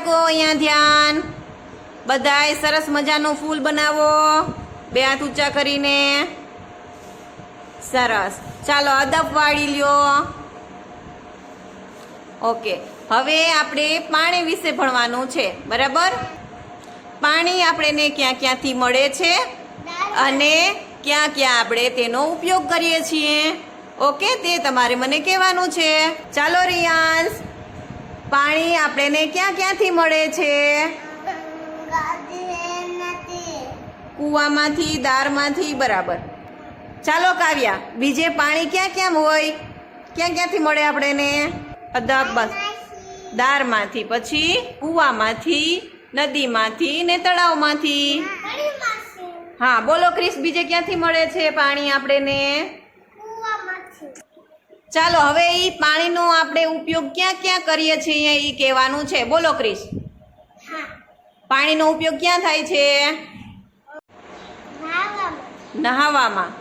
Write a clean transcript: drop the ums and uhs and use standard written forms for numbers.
બાળકો અહીંયા ધ્યાન, બધાય સરસ મજાનું ફૂલ બનાવો, બે હાથ ઊંચા કરીને. સરસ, ચાલો અદબ વાળી લ્યો. ઓકે, હવે આપણે પાણી વિશે ભણવાનું છે, બરાબર? પાણી આપણને ક્યાં ક્યાંથી મળે છે અને ક્યાં ક્યાં આપણે તેનો ઉપયોગ કરીએ છીએ. ઓકે, તે તમારે મને કહેવાનું છે. ચાલો રિયાન્સ, પાણી આપણને ક્યાં ક્યાંથી મળે છે? કૂવામાંથી, દારમાંથી, બરાબર. ચાલો કાવ્યા, બીજે પાણી ક્યાં ક્યાં હોય? ક્યાં ક્યાંથી મળે આપણને? અદબ, બસ. દારમાંથી, પછી કૂવામાંથી, નદીમાંથી ને તળાવમાંથી. હા બોલો ક્રિસ, બીજે ક્યાંથી મળે છે પાણી આપણને? ચાલો હવે ઈ પાણીનો આપણે ઉપયોગ ક્યાં ક્યાં કરીએ છીએ ઈ કહેવાનું છે. બોલો ક્રિસ, પાણીનો ઉપયોગ ક્યાં થાય છે? નહાવામાં.